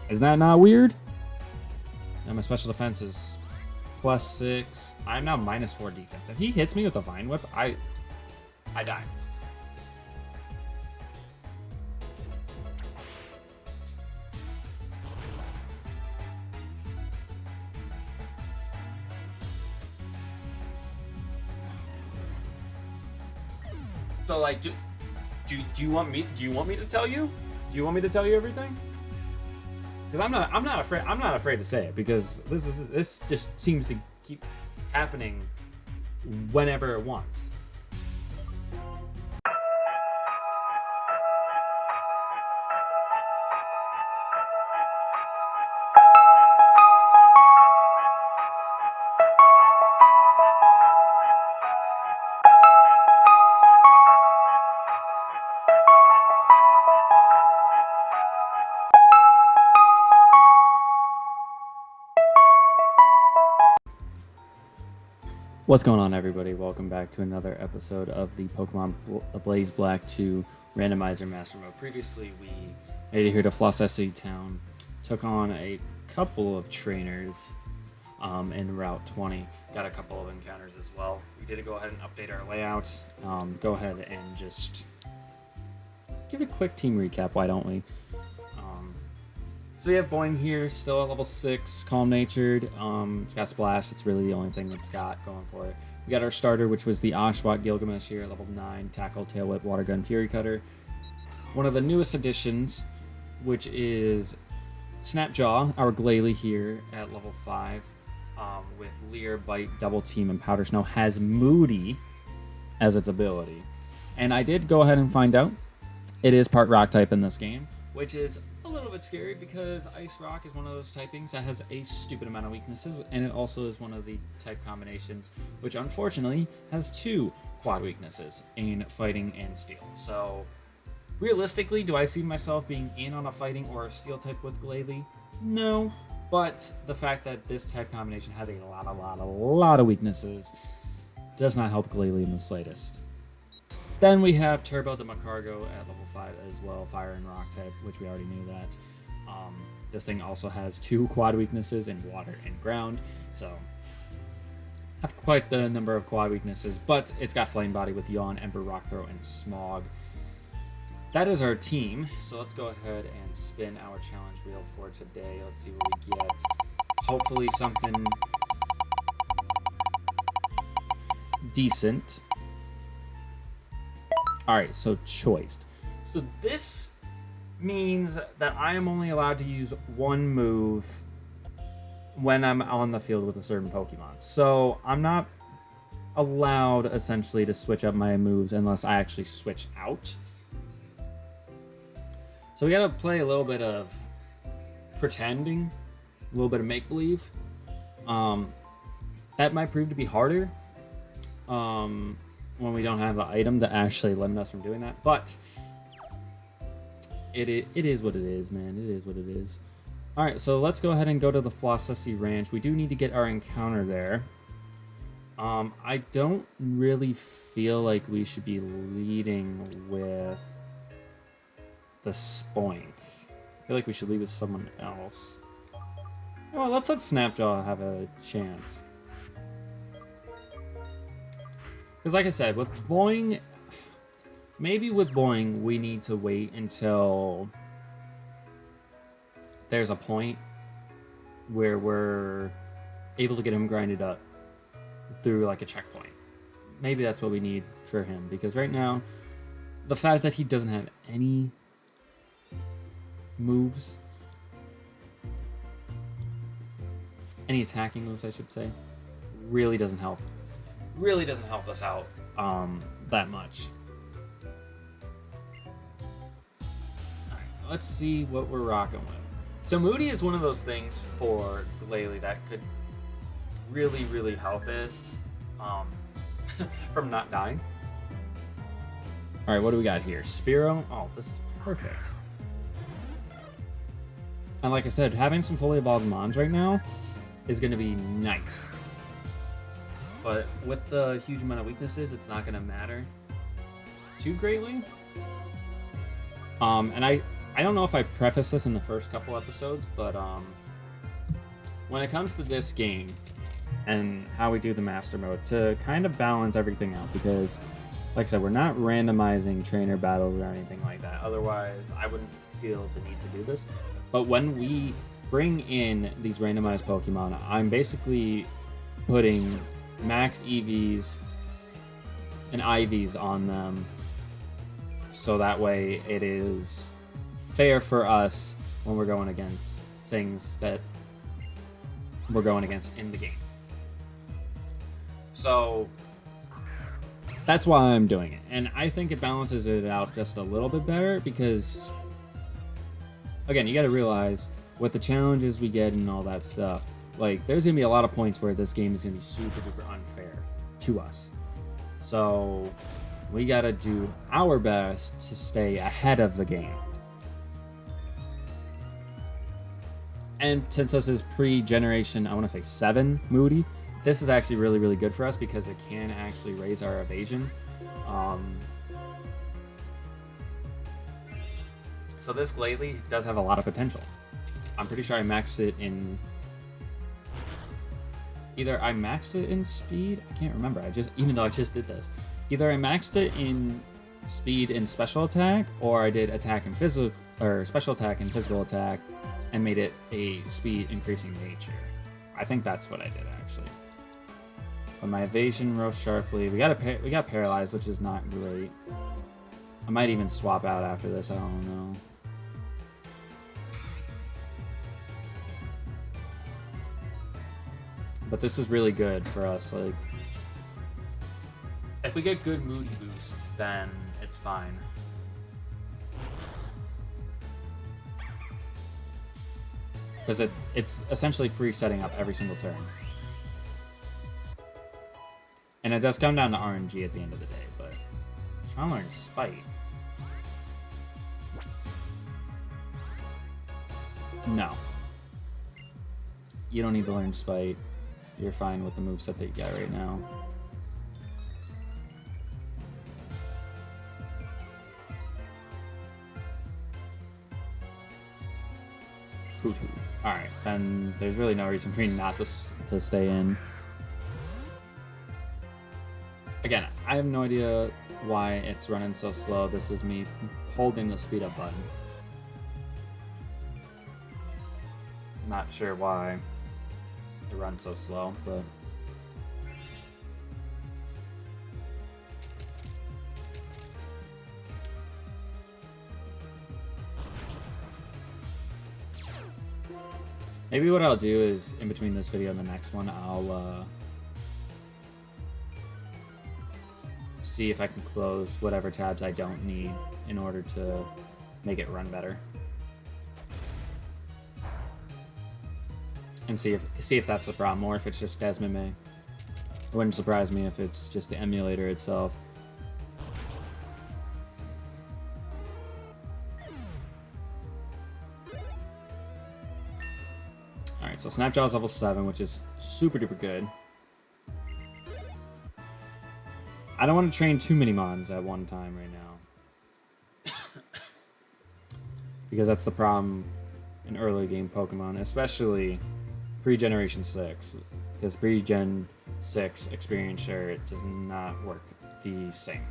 Is that not weird? And my special defense is +6. I'm now -4 defense. If he hits me with a Vine Whip, I die. So like, do you want me to tell you? Do you want me to tell you everything? Because I'm not afraid to say it, because this just seems to keep happening whenever it wants. What's going on, everybody? Welcome back to another episode of the Pokemon Blaze Black 2 Randomizer Mastermode. Previously, we made it here to Flossessi Town, took on a couple of trainers in Route 20, got a couple of encounters as well. We did go ahead and update our layout. Go ahead and just give a quick team recap, why don't we? So we have Boing here, still at level 6, calm-natured. It's got Splash, it's really the only thing it's got going for it. We got our starter, which was the Oshawott Gilgamesh here, level 9, Tackle, Tail Whip, Water Gun, Fury Cutter. One of the newest additions, which is Snapjaw, our Glalie here at level 5, with Leer, Bite, Double Team, and Powder Snow, has Moody as its ability. And I did go ahead and find out it is part Rock type in this game, which is a little bit scary because Ice Rock is one of those typings that has a stupid amount of weaknesses, and it also is one of the type combinations which unfortunately has 2 quad weaknesses in Fighting and Steel. So realistically, do I see myself being in on a Fighting or a Steel type with Glalie? No, but the fact that this type combination has a lot of weaknesses does not help Glalie in the slightest. Then we have Turbo the Macargo at level 5 as well, Fire and Rock type, which we already knew that. This thing also has 2 quad weaknesses in Water and Ground, so have quite the number of quad weaknesses, but it's got Flame Body with Yawn, Ember, Rock Throw, and Smog. That is our team, so let's go ahead and spin our challenge wheel for today. Let's see what we get. Hopefully something decent. Alright, so choiced. So this means that I am only allowed to use one move when I'm on the field with a certain Pokemon. So I'm not allowed, essentially, to switch up my moves unless I actually switch out. So we gotta play a little bit of pretending, a little bit of make-believe. That might prove to be harder. When we don't have the item to actually limit us from doing that, but it is what it is, man. It is what it is. All right, so let's go ahead and go to the Flossessi Ranch. We do need to get our encounter there. I don't really feel like we should be leading with the Spoink. I feel like we should lead with someone else. Well, let's let Snapjaw have a chance. Because like I said, with Boing, maybe with Boing, we need to wait until there's a point where we're able to get him grinded up through like a checkpoint. Maybe that's what we need for him, because right now, the fact that he doesn't have any moves, any attacking moves, I should say, really doesn't help. Really doesn't help us out that much. Alright, let's see what we're rocking with. So Moody is one of those things for Glalie that could really help it from not dying. Alright, what do we got here? Spearow? Oh, this is perfect. And like I said, having some fully evolved Mons right now is going to be nice. But with the huge amount of weaknesses, it's not going to matter too greatly. And I don't know if I prefaced this in the first couple episodes, but when it comes to this game and how we do the master mode, to kind of balance everything out, because like I said, we're not randomizing trainer battles or anything like that. Otherwise, I wouldn't feel the need to do this. But when we bring in these randomized Pokemon, I'm basically putting max EVs and IVs on them, so that way it is fair for us when we're going against things that we're going against in the game. So that's why I'm doing it. And I think it balances it out just a little bit better because, again, you got to realize with the challenges we get and all that stuff, like, there's going to be a lot of points where this game is going to be super duper unfair to us. So we got to do our best to stay ahead of the game. And since this is pre-generation, I want to say 7 Moody, this is actually really, really good for us because it can actually raise our evasion. So this Glalie does have a lot of potential. I'm pretty sure I maxed it in... Either I maxed it in speed, I can't remember, even though I just did this. Either I maxed it in speed and special attack, or I did attack and physical, or special attack and physical attack, and made it a speed increasing nature. I think that's what I did actually. But my evasion rose sharply. We got paralyzed, which is not great. I might even swap out after this, I don't know. But this is really good for us. Like, if we get good Moody boost, then it's fine. Because it's essentially free setting up every single turn. And it does come down to RNG at the end of the day, but I'm trying to learn Spite. No. You don't need to learn Spite. You're fine with the moveset that you got right now. Alright, then there's really no reason for me not to stay in. Again, I have no idea why it's running so slow. This is me holding the speed up button. Not sure why it runs so slow, but... Maybe what I'll do is, in between this video and the next one, I'll see if I can close whatever tabs I don't need in order to make it run better. And see if that's the problem, or if it's just Desmond May. It wouldn't surprise me if it's just the emulator itself. Alright, so Snapjaw is level 7, which is super duper good. I don't want to train too many mons at one time right now. Because that's the problem in early game Pokemon, especially pre-Generation 6. Because pre-Gen 6 experience share, it does not work the same.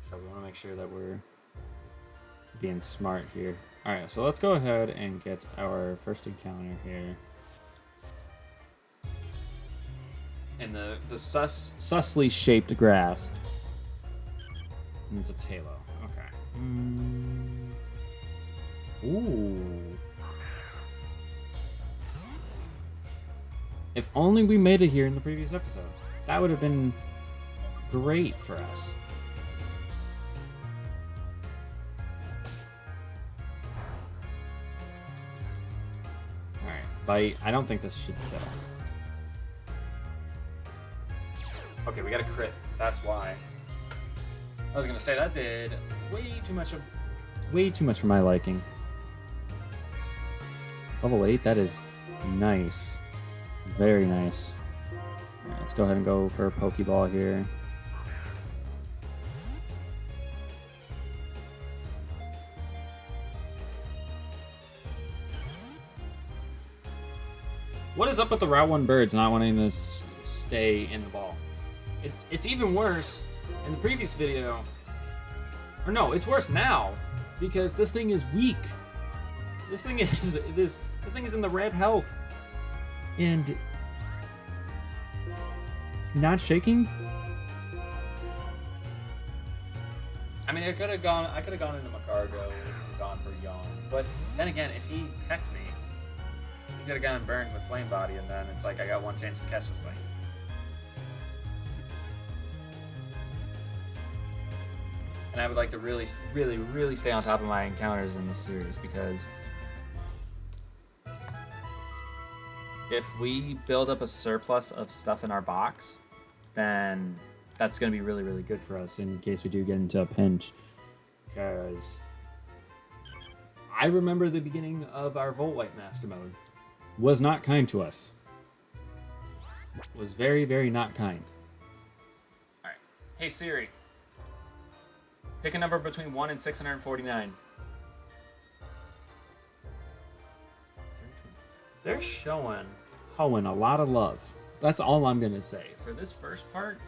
So we want to make sure that we're being smart here. Alright, so let's go ahead and get our first encounter here. In the susly shaped grass. And it's a Talo. Okay. Ooh. If only we made it here in the previous episode. That would have been great for us. Alright, bite. I don't think this should kill. Okay, we got a crit. That's why. I was gonna say that did way too much for my liking. Level 8, that is nice. Very nice. Right, let's go ahead and go for a Pokeball here. What is up with the Route 1 birds not wanting to stay in the ball? It's even worse in the previous video. Or no, it's worse now because this thing is weak. This thing is this thing is in the red health. And not shaking? I mean, I could have gone into Macargo and gone for Yawn. But then again, if he pecked me, he could have gotten burned with Flame Body, and then it's like I got one chance to catch this thing. And I would like to really stay on top of my encounters in this series, because if we build up a surplus of stuff in our box, then that's going to be really good for us in case we do get into a pinch. Because I remember the beginning of our Volt White Master Mode was not kind to us. Was very not kind. Alright. Hey Siri. Pick a number between 1 and 649. They're showing a lot of love. That's all I'm going to say. For this first part,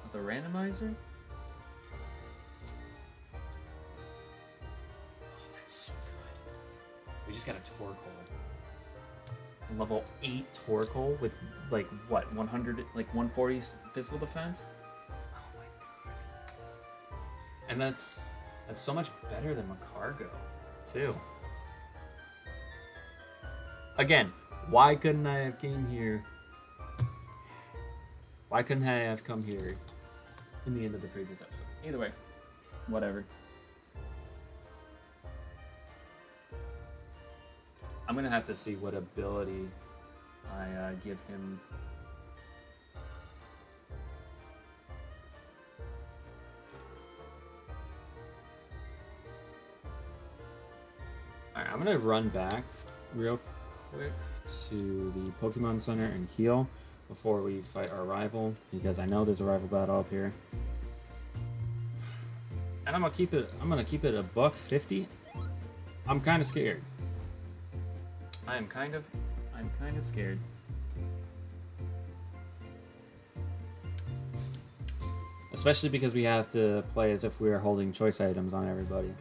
with the randomizer. Oh, that's so good. We just got a Torkoal. Level 8 Torkoal with, like, what, 140 physical defense? Oh my god. And that's so much better than Macargo, too. Again, why couldn't I have came here? Why couldn't I have come here in the end of the previous episode? Either way, whatever. I'm gonna have to see what ability I give him. Alright, I'm gonna run back real quick to the Pokemon Center and heal before we fight our rival, because I know there's a rival battle up here. And I'm gonna keep it a $150. I'm kind of scared. I'm kind of scared. Especially because we have to play as if we are holding choice items on everybody.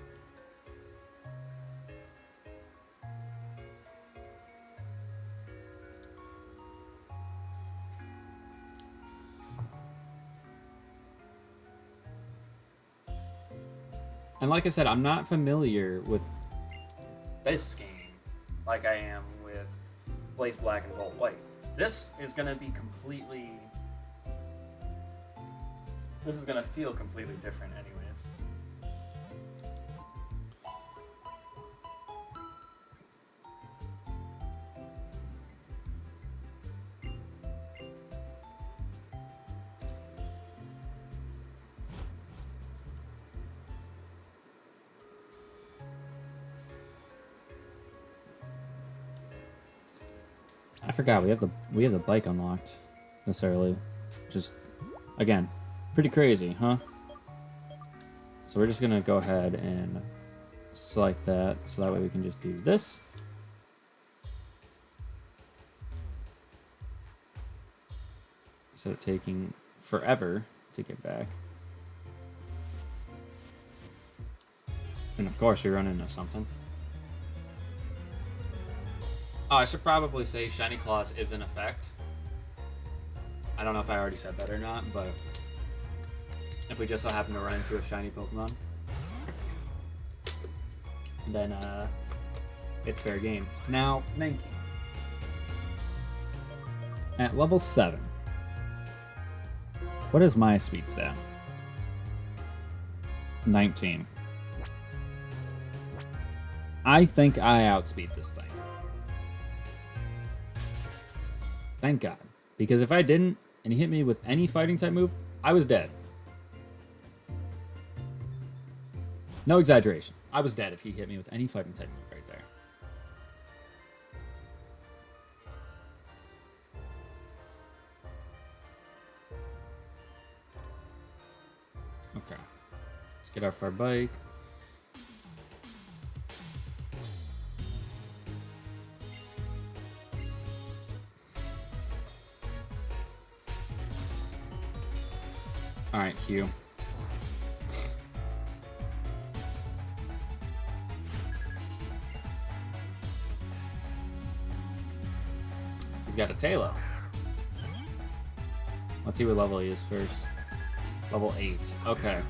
And like I said, I'm not familiar with this game like I am with Blaze Black and Volt White. This is going to be completely... This is going to feel completely different anyways. I forgot we have the bike unlocked this early. Just again, pretty crazy, huh? So we're just gonna go ahead and select that so that way we can just do this. Instead of taking forever to get back. And of course we run into something. Oh, I should probably say Shiny Claws is in effect. I don't know if I already said that or not, but if we just so happen to run into a shiny Pokemon, then it's fair game. Now, Mankey. At level 7, what is my speed stat? 19. I think I outspeed this thing. Thank God. Because if I didn't, and he hit me with any fighting type move, I was dead. No exaggeration. I was dead if he hit me with any fighting type move right there. Okay. Let's get off our bike. Alright, Hugh. He's got a Tailo. Let's see what level he is first. Level 8. Okay.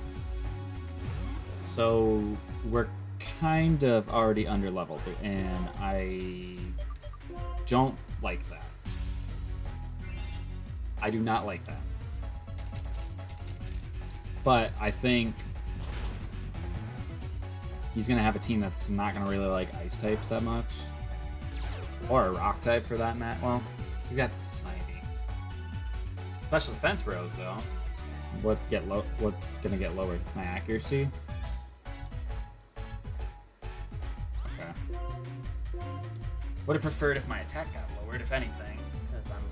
So we're kind of already under leveled, and I don't like that. I do not like that. But I think he's going to have a team that's not going to really like ice types that much. Or a rock type for that matter. Well, he's got the Snivy. Special defense rose, though. What's going to get lowered? My accuracy? Okay. Would have preferred if my attack got lowered, if anything, because I'm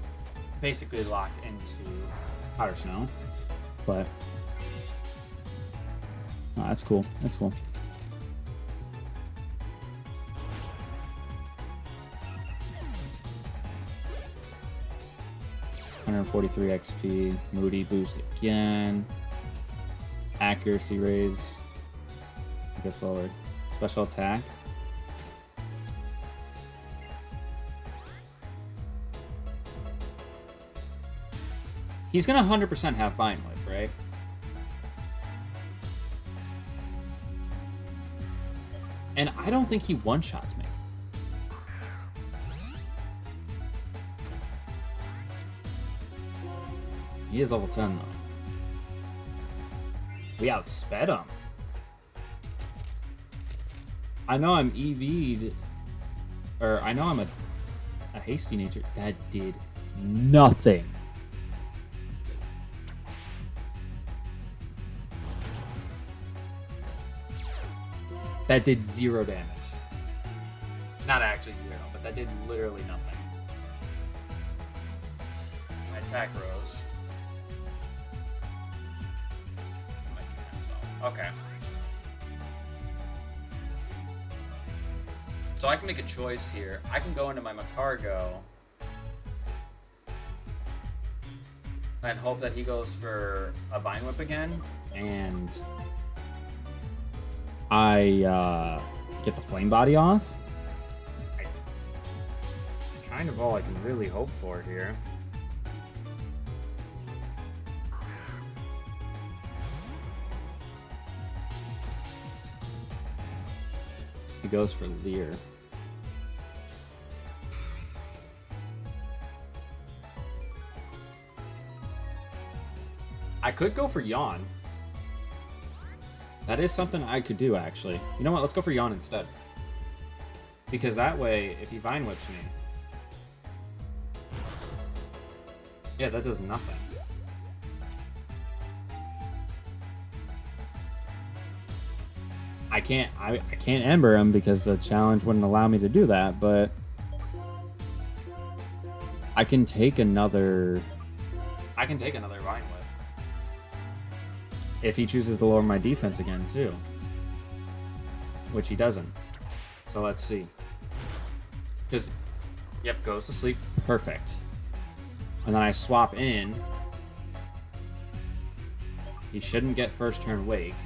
basically locked into Powder Snow. But oh, that's cool. That's cool. $143 XP. Moody boost again. Accuracy raise. Gets lowered. Special attack. He's gonna 100% have Vine Whip, right? And I don't think he one-shots me. He is level 10, though. We outsped him. I know I'm EV'd, or I know I'm a hasty nature. That did nothing. That did 0 damage. Not actually 0, but that did literally nothing. My attack rose. My defense fell. Okay. So I can make a choice here. I can go into my Macargo and hope that he goes for a Vine Whip again, and I get the Flame Body off. It's kind of all I can really hope for here. He goes for Leer. I could go for Yawn. That is something I could do, actually. You know what? Let's go for Yawn instead. Because that way, if he Vine Whips me... Yeah, that does nothing. I can't Ember him because the challenge wouldn't allow me to do that, but... I can take another Vine Whip. If he chooses to lower my defense again, too. Which he doesn't. So let's see. Because, yep, goes to sleep. Perfect. And then I swap in. He shouldn't get first turn Wake.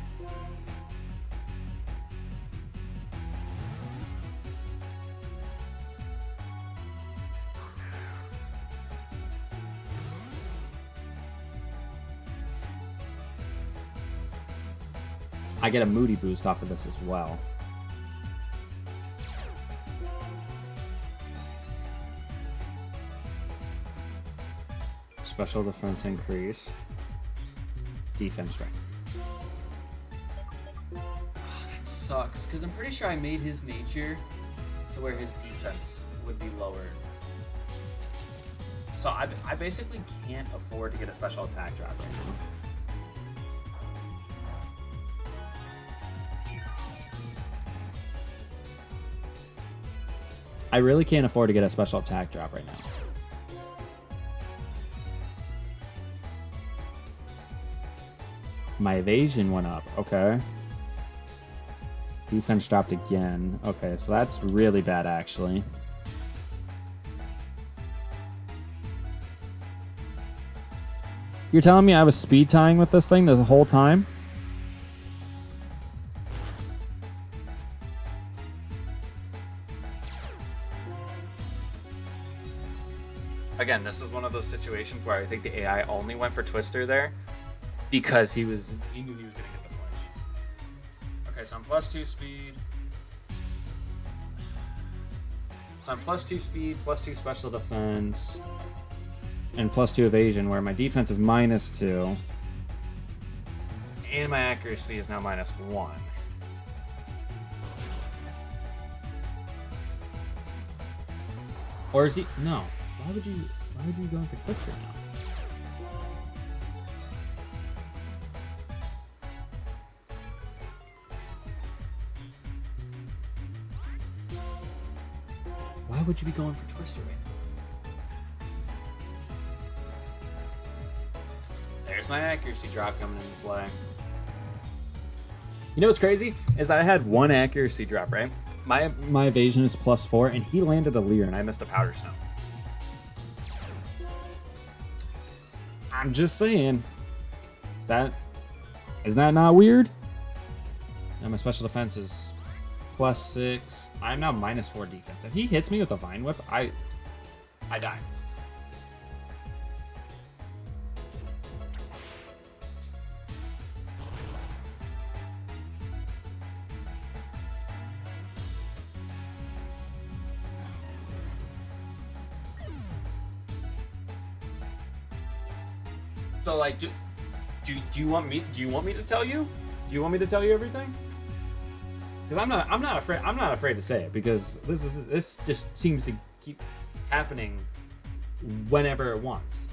I get a Moody boost off of this as well. Special defense increase. Defense strength. Oh, that sucks, because I'm pretty sure I made his nature to where his defense would be lowered. So I basically can't afford to get a special attack drop right now. I really can't afford to get a special attack drop right now. My evasion went up. Okay. Defense dropped again. Okay, so that's really bad, actually. You're telling me I was speed tying with this thing the whole time? Again, this is one of those situations where I think the AI only went for Twister there because he knew he was going to get the flinch. Okay, so I'm +2 speed. So I'm +2 speed, +2 special defense, and +2 evasion, where my defense is -2. And my accuracy is now -1. Or is he? No. Why would you be going for Twister now? Why would you be going for Twister right now? There's my accuracy drop coming into play. You know what's crazy? Is I had one accuracy drop, right? My evasion is +4, and he landed a Leer, and I missed a Powder Snow. I'm just saying. Is that not weird? And my special defense is +6. I'm now -4 defense. If he hits me with a Vine Whip, I die. So like, do you want me to tell you? Do you want me to tell you everything? Because I'm not afraid to say it, because this just seems to keep happening whenever it wants.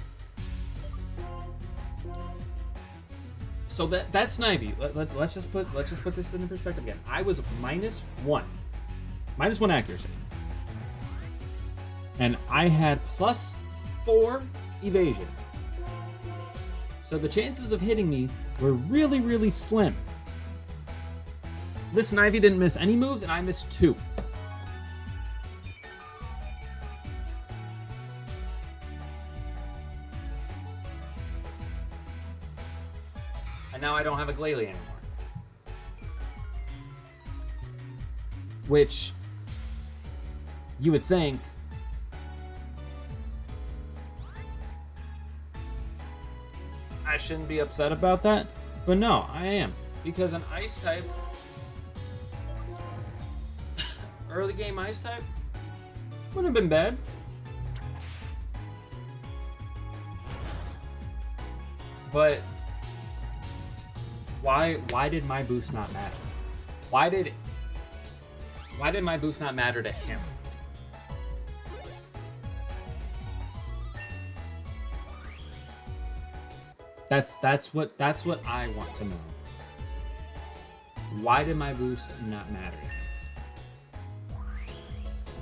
So that's Snivy. Let's just put this into perspective again. I was -1 accuracy, and I had +4 evasion. So the chances of hitting me were really, really slim. This Snivy didn't miss any moves, and I missed 2. And now I don't have a Glalie anymore. Which, you would think, I shouldn't be upset about that, but no, I am. Because an Ice type, early game Ice type, wouldn't have been bad. But why did my boost not matter? Why did my boost not matter to him? That's what I want to know. Why did my boost not matter?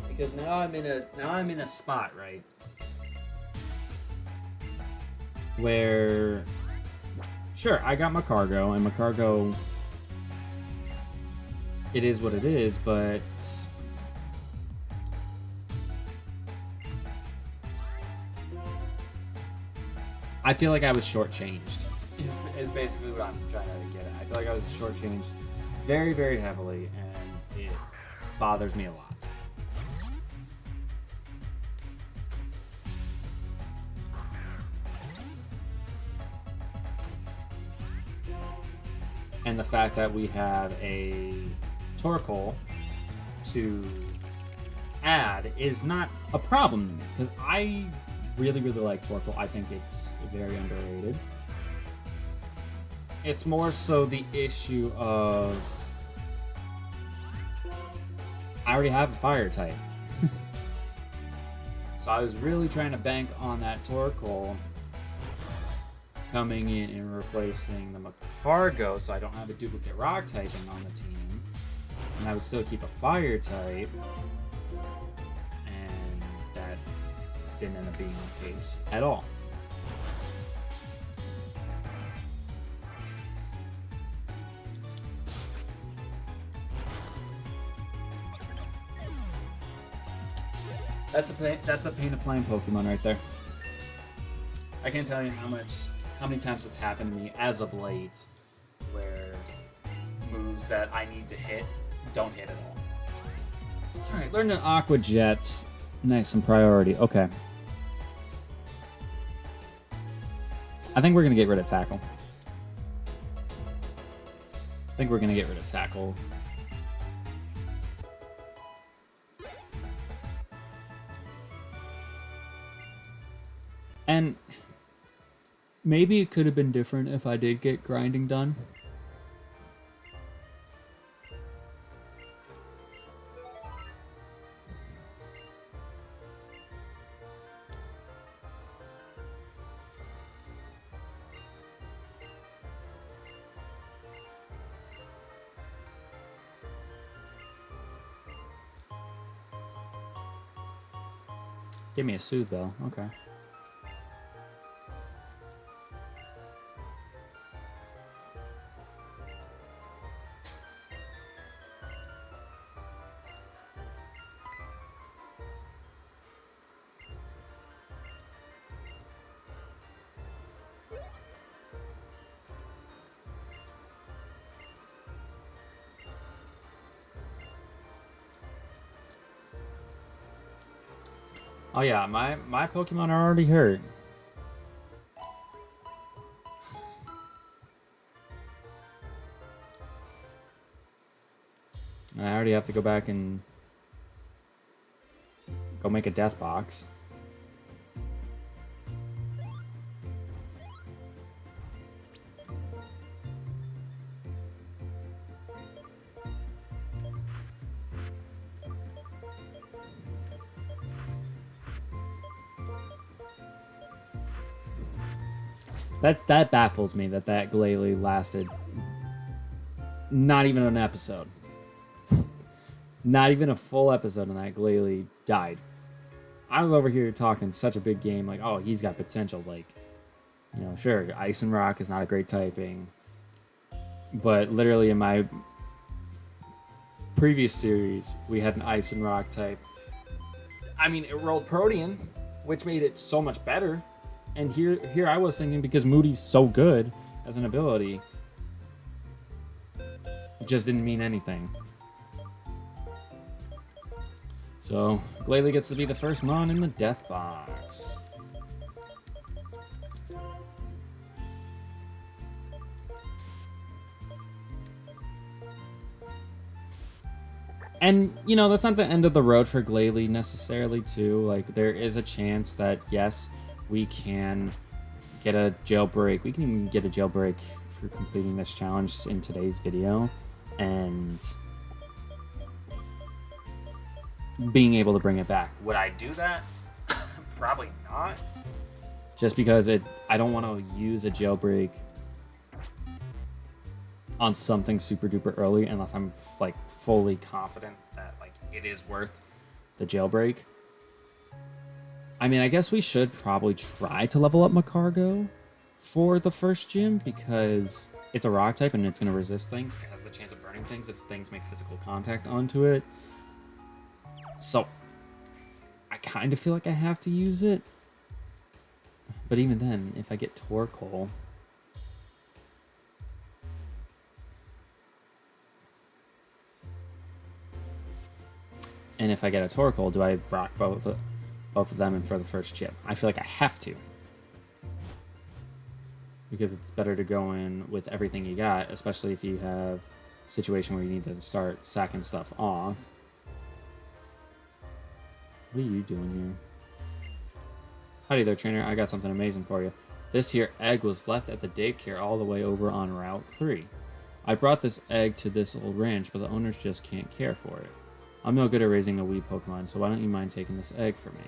Because now I'm in a spot, right, where sure, I got my cargo, and my cargo, it is what it is, but I feel like I was shortchanged. Is basically what I'm trying to get at. I feel like I was shortchanged very, very heavily, and it bothers me a lot. And the fact that we have a Torkoal to add is not a problem to me, because I really, really like Torkoal. I think it's very underrated. It's more so the issue of I already have a fire type. So I was really trying to bank on that Torkoal coming in and replacing the Macargo, so I don't have a duplicate rock typing on the team, and I would still keep a fire type, and that didn't end up being the case at all. That's a pain of playing Pokemon right there. I can't tell you how many times it's happened to me as of late where moves that I need to hit don't hit at all. Alright, learn an Aqua Jet. Next in priority. Okay. I think we're going to get rid of Tackle. And maybe it could have been different if I did get grinding done. Give me a Soothe, though. Okay. Oh yeah, my Pokemon are already hurt. I already have to go back and go make a death box. That baffles me that Glalie lasted not even an episode. Not even a full episode, and that Glalie died. I was over here talking such a big game, like, oh, he's got potential. Like, you know, sure, Ice and Rock is not a great typing, but literally in my previous series, we had an Ice and Rock type. I mean, it rolled Protean, which made it so much better. And here I was thinking, because Moody's so good as an ability, it just didn't mean anything. So, Glalie gets to be the first Mon in the death box. And, you know, that's not the end of the road for Glalie necessarily, too. Like, there is a chance that, yes, we can get a jailbreak. We can even get a jailbreak for completing this challenge in today's video. And being able to bring it back. Would I do that? Probably not. Just because I don't want to use a jailbreak on something super duper early unless I'm like fully confident that like it is worth the jailbreak. I mean, I guess we should probably try to level up Macargo for the first gym because it's a rock type and it's going to resist things. It has the chance of burning things if things make physical contact onto it. So, I kind of feel like I have to use it. But even then, if I get Torkoal, and if I get a Torkoal, do I rock both of them in for the first chip? I feel like I have to. Because it's better to go in with everything you got, especially if you have a situation where you need to start sacking stuff off. What are you doing here? Howdy there, trainer. I got something amazing for you. This here egg was left at the daycare all the way over on Route 3. I brought this egg to this old ranch, but the owners just can't care for it. I'm no good at raising a wee Pokemon, so why don't you mind taking this egg for me?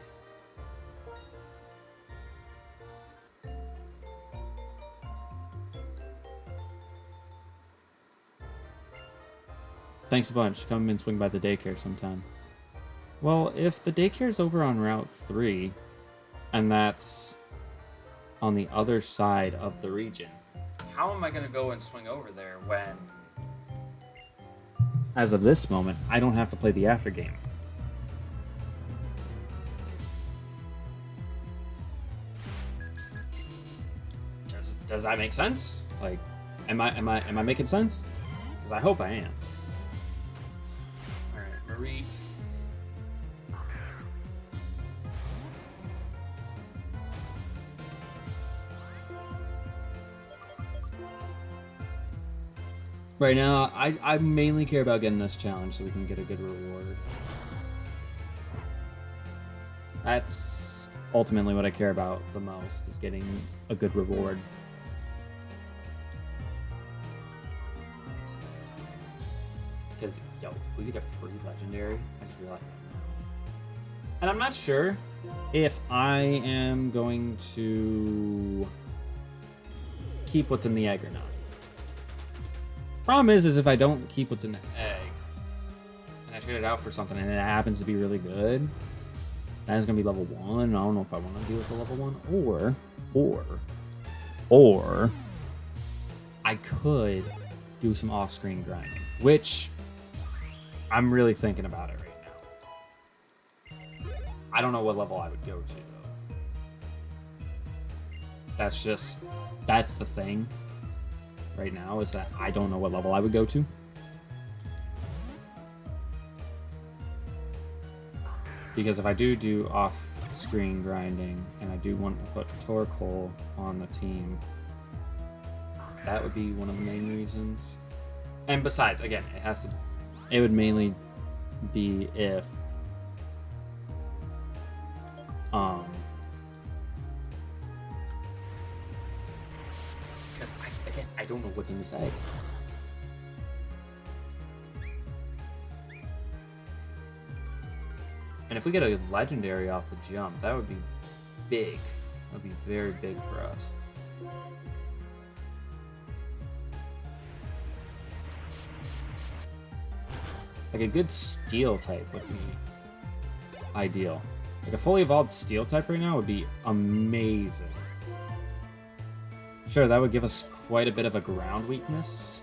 Thanks a bunch. Come and swing by the daycare sometime. Well, if the daycare's over on Route 3, and that's on the other side of the region, how am I going to go and swing over there when, as of this moment, I don't have to play the after game? Does that make sense? Like, am I making sense? Because I hope I am. All right, Marie. Right now, I mainly care about getting this challenge so we can get a good reward. That's ultimately what I care about the most, is getting a good reward. Because, yo, if we get a free legendary, I just realized that now. And I'm not sure if I am going to keep what's in the egg or not. Problem is if I don't keep what's in the egg, and I trade it out for something, and it happens to be really good, that is going to be level 1. I don't know if I want to deal with the level 1, or I could do some off-screen grinding, which I'm really thinking about it right now. I don't know what level I would go to, though. That's the thing right now, is that I don't know what level I would go to. Because if I do off-screen grinding, and I do want to put Torkoal on the team, that would be one of the main reasons. And besides, again, it would mainly be if because I don't know what's in this egg. And if we get a legendary off the jump, that would be big. That would be very big for us. Like a good steel type would be ideal. Like a fully evolved steel type right now would be amazing. Sure, that would give us quite a bit of a ground weakness.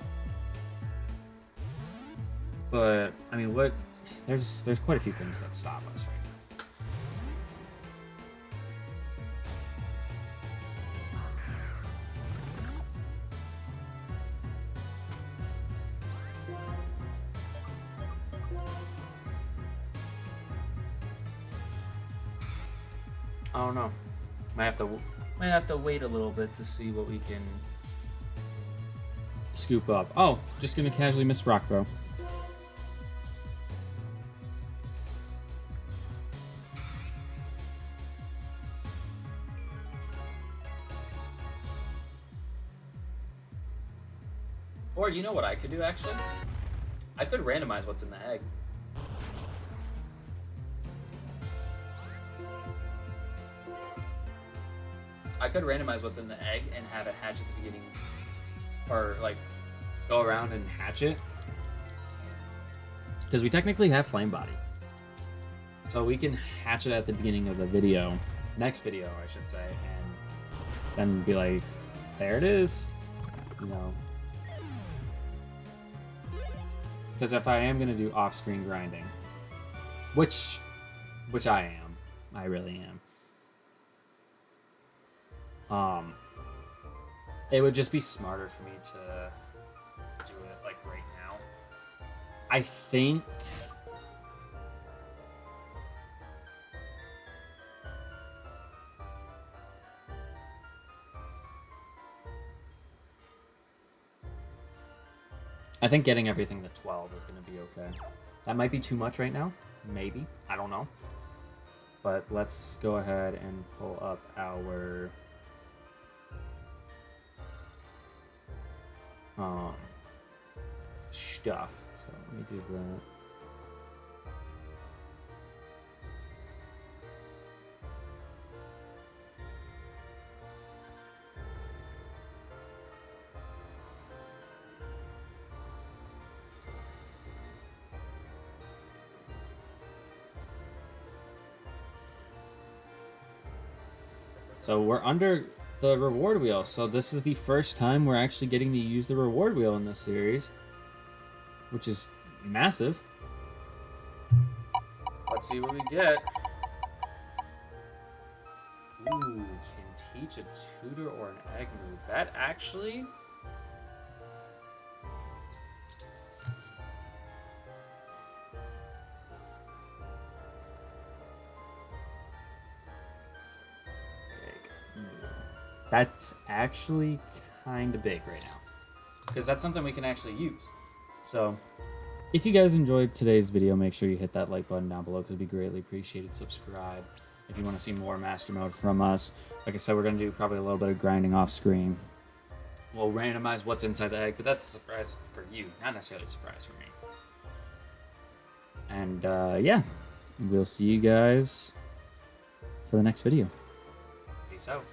But, I mean, there's quite a few things that stop us right now. I don't know. Might have to wait a little bit to see what we can scoop up. Oh, just gonna casually miss rock throw. Or you know what I could do, actually? I could randomize what's in the egg. I could randomize what's in the egg and have it hatch at the beginning. Or, like, go around and hatch it. Because we technically have Flame Body. So we can hatch it at the beginning of the video. Next video, I should say. And then be like, there it is. You know. Because if I am going to do off-screen grinding, which I am, I really am, it would just be smarter for me to do it like right now. I think getting everything to 12 is going to be okay. That might be too much right now. Maybe. I don't know. But let's go ahead and pull up our stuff. So let me do that. So we're under the reward wheel. So this is the first time we're actually getting to use the reward wheel in this series, which is massive. Let's see what we get. Ooh, teach a tutor or an egg move. That actually... That's actually kind of big right now, because that's something we can actually use. So if you guys enjoyed today's video, make sure you hit that like button down below, because it'd be greatly appreciated. Subscribe if you want to see more Master Mode from us. Like I said, we're going to do probably a little bit of grinding off screen. We'll randomize what's inside the egg, but that's a surprise for you, not necessarily a surprise for me. And yeah, we'll see you guys for the next video. Peace out.